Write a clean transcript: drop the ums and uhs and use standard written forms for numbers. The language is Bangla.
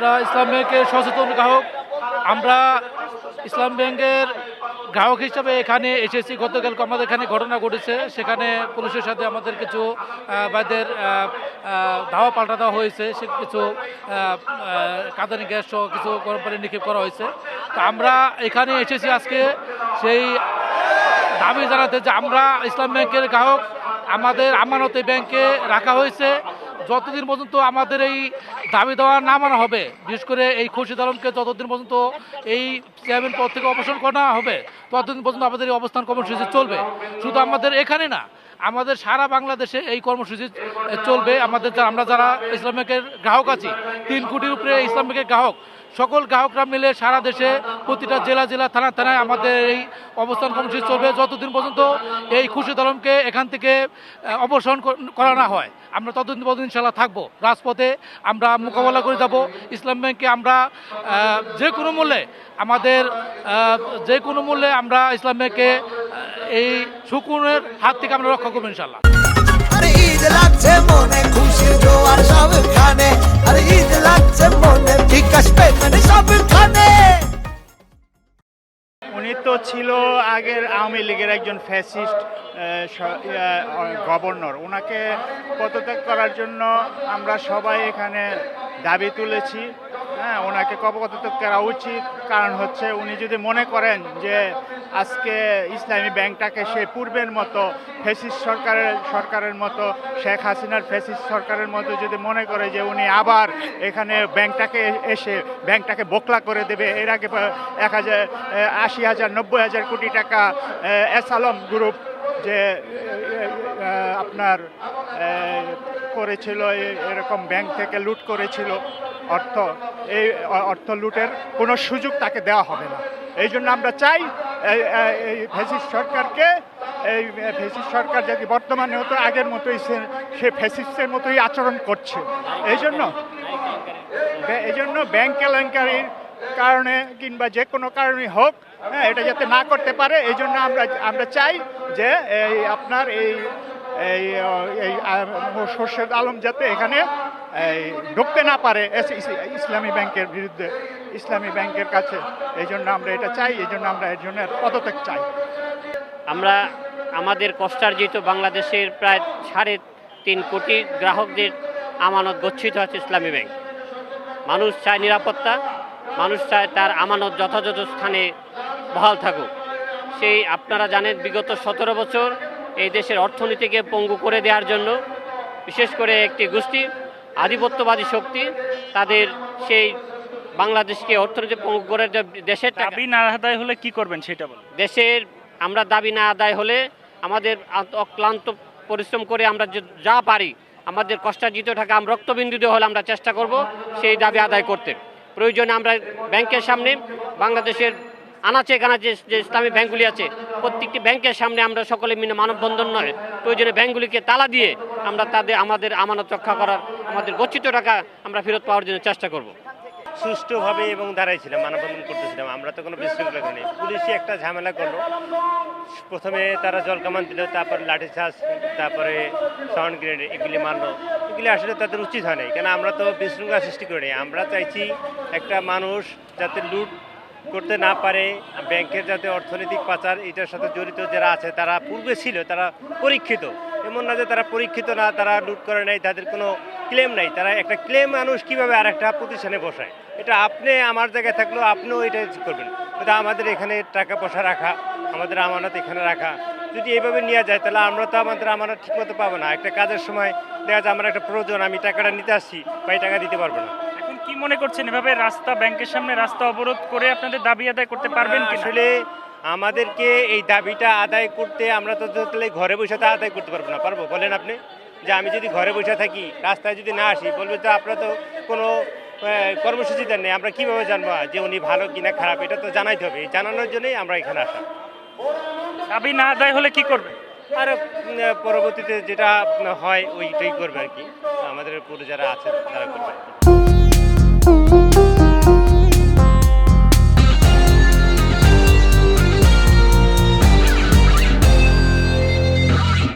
আমরা ইসলাম ব্যাংকের সচেতন গ্রাহক। আমরা ইসলাম ব্যাংকের গ্রাহক হিসাবে এখানে এসেছি। গতকালকে আমাদের এখানে ঘটনা ঘটেছে, সেখানে পুলিশের সাথে আমাদের কিছু বাইদের ধাওয়া পাল্টা দেওয়া হয়েছে, সে কিছু কাঁদানি গ্যাস সহ কিছু গরম পানি নিক্ষেপ করা হয়েছে। তো আমরা এখানে এসেছি আজকে সেই দাবি জানাতে যে আমরা ইসলাম ব্যাংকের গ্রাহক, আমাদের আমানত এই ব্যাংকে রাখা হয়েছে। যতদিন পর্যন্ত আমাদের এই দাবি দেওয়া না মানা হবে, বিশেষ করে এই খুরশিদ আলমকে যতদিন পর্যন্ত এই চেয়ারম্যান পদ থেকে অবসর করা হবে, ততদিন পর্যন্ত আমাদের এই অবস্থান কর্মসূচি চলবে। শুধু আমাদের এখানে না, আমাদের সারা বাংলাদেশে এই কর্মসূচি চলবে। আমরা যারা ইসলাম ব্যাংকের গ্রাহক আছি, 3 কোটির উপরে ইসলাম ব্যাংকের গ্রাহক, সকল গ্রাহকরা মিলে সারা দেশে প্রতিটা জেলা থানায় আমাদের এই অবস্থান কর্মসূচি চলবে যতদিন পর্যন্ত এই খুরশিদ আলমকে এখান থেকে অপসারণ করা না হয়। আমরা ততদিন পর্যন্ত ইনশাল্লাহ থাকবো রাজপথে, আমরা মোকাবেলা করে যাব। ইসলাম ব্যাংকে আমরা যে কোনো মূল্যে আমরা ইসলাম ব্যাংকে এই শকুনের হাত থেকে আমরা রক্ষা করবো ইনশাল্লাহ। ঈদ লাগছে মনে খুশির জোয়ার সবখানে, আরে ঈদ লাগছে মনে বিকাশ পেমেন্ট সবখানে। উনি তো ছিল আগের আওয়ামী লীগের একজন ফ্যাসিস্ট গভর্নর। ওনাকে পদত্যাগ করার জন্য আমরা সবাই এখানে দাবি তুলেছি। হ্যাঁ, ওনাকে পদত্যাগ করা উচিত। কারণ হচ্ছে উনি যদি মনে করেন যে আজকে ইসলামী ব্যাংকটাকে সে পূর্বের মতো ফ্যাসিস্ট সরকারের মতো, শেখ হাসিনার ফ্যাসিস্ট সরকারের মতো যদি মনে করে যে উনি আবার এখানে ব্যাংকটাকে বোকলা করে দেবে, এর আগে 80,000 90,000 কোটি টাকা এস আলম গ্রুপ যে আপনার করেছিল, এরকম ব্যাংক থেকে লুট করেছিল এই অর্থ লুটের কোনো সুযোগ তাকে দেওয়া হবে না। এই জন্য আমরা চাই এই ফ্যাসিস্ট সরকার যদি বর্তমানে হতো আগের মতোই সে ফ্যাসিস্টের মতোই আচরণ করছে। এই জন্য ব্যাংক কেলেঙ্কারির কারণে কিংবা যে কোনো কারণে হোক, হ্যাঁ, এটা যাতে না করতে পারে। এই জন্য আমরা চাই যে আপনার এই খুরশিদ আলম যাতে এখানে ঢুকতে না পারে ইসলামী ব্যাংকের বিরুদ্ধে, ইসলামী ব্যাংকের কাছে। এই জন্য আমরা এটা চাই, এই জন্য আমরা এর জন্য পদত্যাগ চাই। আমরা আমাদের কষ্টার্জিত বাংলাদেশের প্রায় 3.5 কোটি গ্রাহকদের আমানত গচ্ছিত আছে ইসলামী ব্যাংক। মানুষ চায় নিরাপত্তা, মানুষ চায় তার আমানত যথাযথ স্থানে বহাল থাকুক। সেই আপনারা জানেন বিগত 17 বছর এই দেশের অর্থনীতিকে পঙ্গু করে দেওয়ার জন্য বিশেষ করে একটি গোষ্ঠী আধিপত্যবাদী শক্তি তাদের সেই বাংলাদেশকে অর্থনীতি পঙ্গু করে দেশের দাবি না আদায় হলে কি করবেন সেটা বলুন। দেশের আমরা দাবি না আদায় হলে আমাদের অক্লান্ত পরিশ্রম করে আমরা যা পারি, আমাদের কষ্টার্জিত টাকা আমরা রক্তবিন্দু দিয়ে হলে আমরা চেষ্টা করব সেই দাবি আদায় করতে। প্রয়োজনে আমরা ব্যাংকের সামনে, বাংলাদেশের আনাচে কানাচে যে ইসলামী ব্যাংকগুলি আছে, প্রত্যেকটি ব্যাংকের সামনে আমরা সকলে মিলে মানববন্ধন নয়, প্রয়োজনে ব্যাংকগুলিকে তালা দিয়ে আমরা আমাদের আমানত রক্ষা করার, আমাদের গচ্ছিত টাকা আমরা ফেরত পাওয়ার জন্য চেষ্টা করব। সুষ্ঠুভাবে এবং দাঁড়াইছিলাম, মানববন্ধন করতেছিলাম। আমরা তো কোনো বিশৃঙ্খলা করিনি। পুলিশই একটা ঝামেলা করলো। প্রথমে তারা জলকামান দিল, তারপরে লাঠিচার্জ, তারপরে সাউন্ড গ্রেনেড, এগুলি মারলো। এগুলি আসলে তাদের উচিত হয় নাই, কেন আমরা তো বিশৃঙ্খলা সৃষ্টি করিনি। আমরা চাইছি একটা মানুষ যাতে লুট করতে না পারে, ব্যাংকের যাতে অর্থনৈতিক পাচার এটার সাথে জড়িত যারা আছে তারা পূর্বে ছিল, তারা পরীক্ষিত। এমন না যে তারা পরীক্ষিত না, তারা লুট করে নাই, তাদের কোনো ক্লেম নাই। তারা একটা ক্লেম মানুষ কীভাবে আর একটা প্রতিষ্ঠানে বসায়, এটা আপনি আমার জায়গায় থাকলেও আপনিও এটা করবেন। কিন্তু আমাদের এখানে টাকা পয়সা রাখা, আমাদের আমানত এখানে রাখা, যদি এইভাবে নিয়ে যায় তাহলে আমরা তো আমাদের আমানত ঠিকমতো পাবো না। একটা কাজের সময় দেখা যায় আমার একটা প্রয়োজন, আমি টাকাটা নিতে আসছি বা এই টাকা দিতে পারবো না। এখন কি মনে করছেন, এভাবে ব্যাংকের সামনে রাস্তা অবরোধ করে আপনাদের দাবি আদায় করতে পারবেন কি? আসলে আমাদেরকে এই দাবিটা আদায় করতে আমরা তো ঘরে বসে তা আদায় করতে পারবো না। পারবো বলেন আপনি? যে আমি যদি ঘরে বসে থাকি, রাস্তায় যদি না আসি, বলবে তো আপনারা তো কোনো কর্মসূচি দেন নেই, আমরা কীভাবে জানবো যে উনি ভালো কিনা খারাপ? এটা তো জানাইতে হবে। জানানোর জন্যই আমরা এখানে আসা। দাবি না আদায় হলে কি করবে? আর পরবর্তীতে যেটা হয় ওইটাই করবে আর কি, আমাদের পুরো যারা আছে তারা করবে।